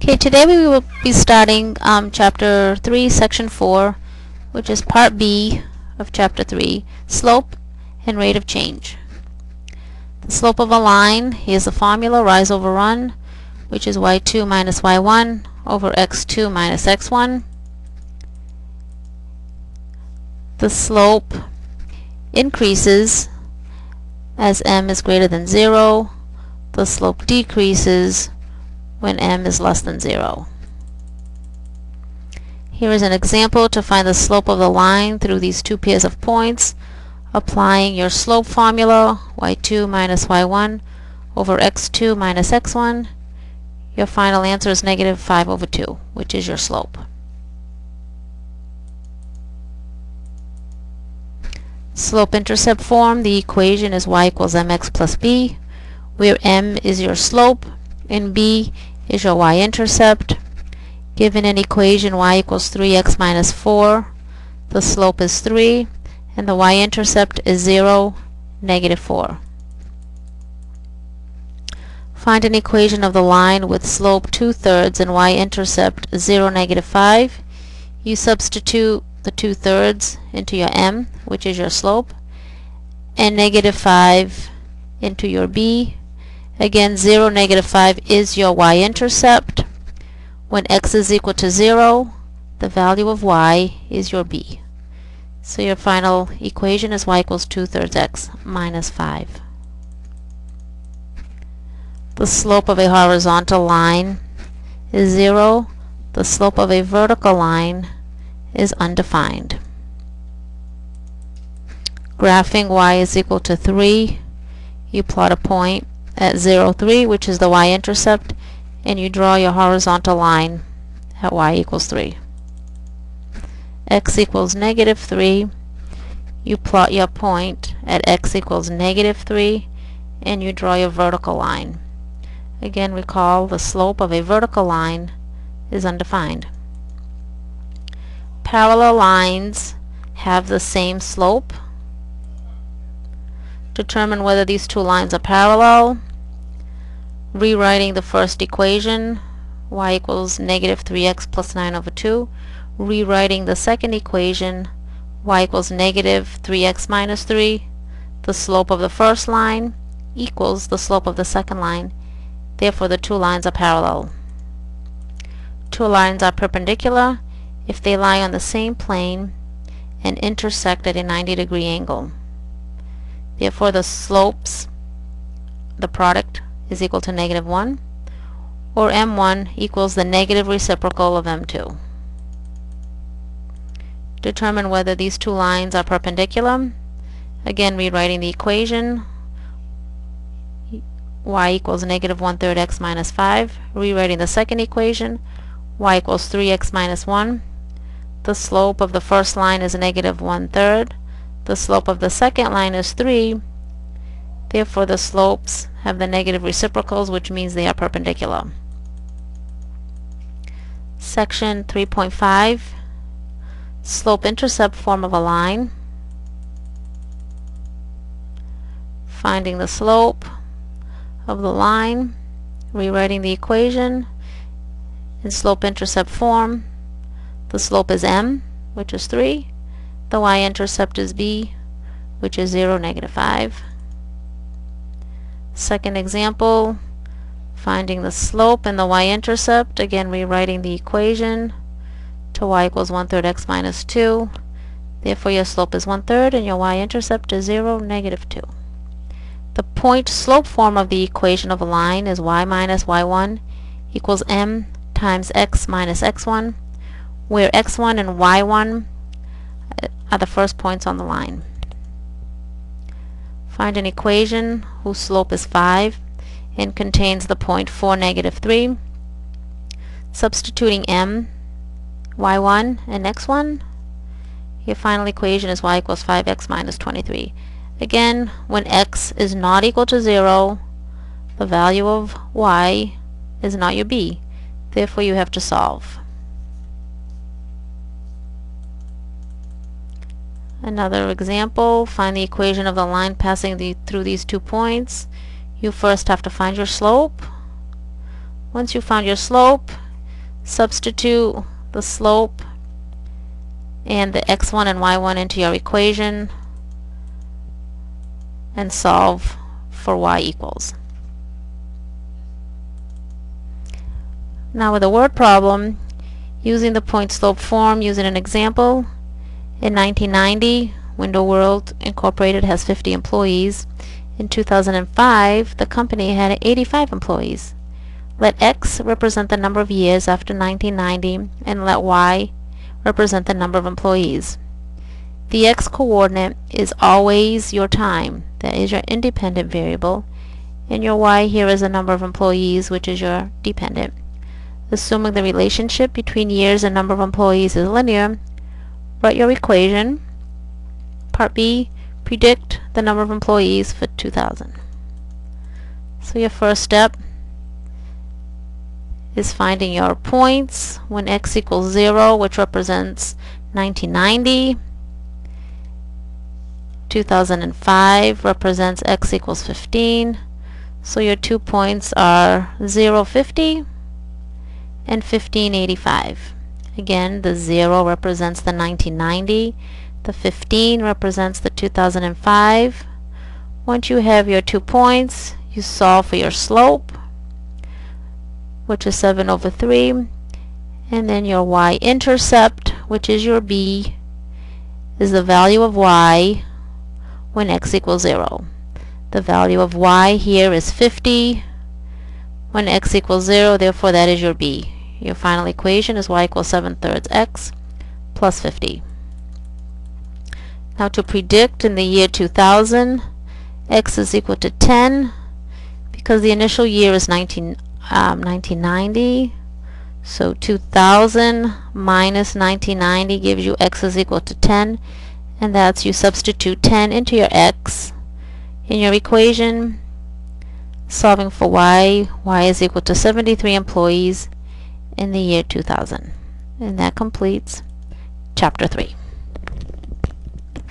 Okay, today we will be starting Chapter 3, Section 4, which is Part B of Chapter 3, Slope and Rate of Change. The slope of a line is the formula rise over run, which is y2 minus y1 over x2 minus x1. The slope increases as m is greater than 0. The slope decreases when m is less than 0. Here is an example to find the slope of the line through these two pairs of points. Applying your slope formula, y2 minus y1 over x2 minus x1, your final answer is negative 5 over 2, which is your slope. Slope-intercept form, the equation is y equals mx plus b, where m is your slope and b is your y-intercept. Given an equation y equals 3x minus 4, the slope is 3, and the y-intercept is 0, negative 4. Find an equation of the line with slope 2/3 and y-intercept 0, negative 5. You substitute the 2/3 into your m, which is your slope, and negative 5 into your b. Again, 0, negative 5 is your y-intercept. When x is equal to 0, the value of y is your b. So your final equation is y equals 2/3 x minus 5. The slope of a horizontal line is 0. The slope of a vertical line is undefined. Graphing y is equal to 3. You plot a point at 0, 3, which is the y-intercept, and you draw your horizontal line at y equals 3. X equals negative 3. You plot your point at x equals negative 3, and you draw your vertical line. Again, recall the slope of a vertical line is undefined. Parallel lines have the same slope. Determine whether these two lines are parallel. Rewriting the first equation, y equals negative 3x plus 9 over 2. Rewriting the second equation, y equals negative 3x minus 3. The slope of the first line equals the slope of the second line. Therefore, the two lines are parallel. Two lines are perpendicular if they lie on the same plane and intersect at a 90-degree angle. Therefore, the slopes, the product, is equal to negative 1, or m1 equals the negative reciprocal of m2. Determine whether these two lines are perpendicular. Again, rewriting the equation, y equals negative 1/3 x minus 5. Rewriting the second equation, y equals 3x minus 1. The slope of the first line is negative 1/3. The slope of the second line is 3. Therefore, the slopes have the negative reciprocals, which means they are perpendicular. Section 3.5, slope-intercept form of a line. Finding the slope of the line, rewriting the equation in slope-intercept form. The slope is m, which is 3. The y-intercept is b, which is 0, negative 5. Second example, finding the slope and the y-intercept. Again, rewriting the equation to y equals 1/3 x minus 2. Therefore, your slope is 1/3 and your y-intercept is 0, negative 2. The point slope form of the equation of a line is y minus y1 equals m times x minus x1, where x1 and y1 are the first points on the line. Find an equation whose slope is 5 and contains the point 4, negative 3. Substituting m, y1, and x1, your final equation is y equals 5x minus 23. Again, when x is not equal to 0, the value of y is not your b. Therefore, you have to solve. Another example, find the equation of the line passing through these 2 points. You first have to find your slope. Once you found your slope, Substitute the slope and the x1 and y1 into your equation and solve for y equals. Now with a word problem, using the point slope form, using an example, in 1990, Window World Incorporated has 50 employees. In 2005, the company had 85 employees. Let x represent the number of years after 1990 and let y represent the number of employees. The x coordinate is always your time, that is your independent variable, and your y here is the number of employees, which is your dependent. Assuming the relationship between years and number of employees is linear, write your equation. Part B, predict the number of employees for 2000. So your first step is finding your points when x equals 0, which represents 1990. 2005 represents x equals 15. So your 2 points are 050 and 1585. Again, the 0 represents the 1990. The 15 represents the 2005. Once you have your 2 points, you solve for your slope, which is 7/3, and then your y-intercept, which is your b, is the value of y when x equals 0. The value of y here is 50 when x equals 0, therefore that is your b. Your final equation is y equals 7/3 x plus 50. Now to predict in the year 2000, x is equal to 10 because the initial year is 1990. So 2000 minus 1990 gives you x is equal to 10, and that's you substitute 10 into your x in your equation, solving for y is equal to 73 employees in the year 2000. And that completes Chapter 3.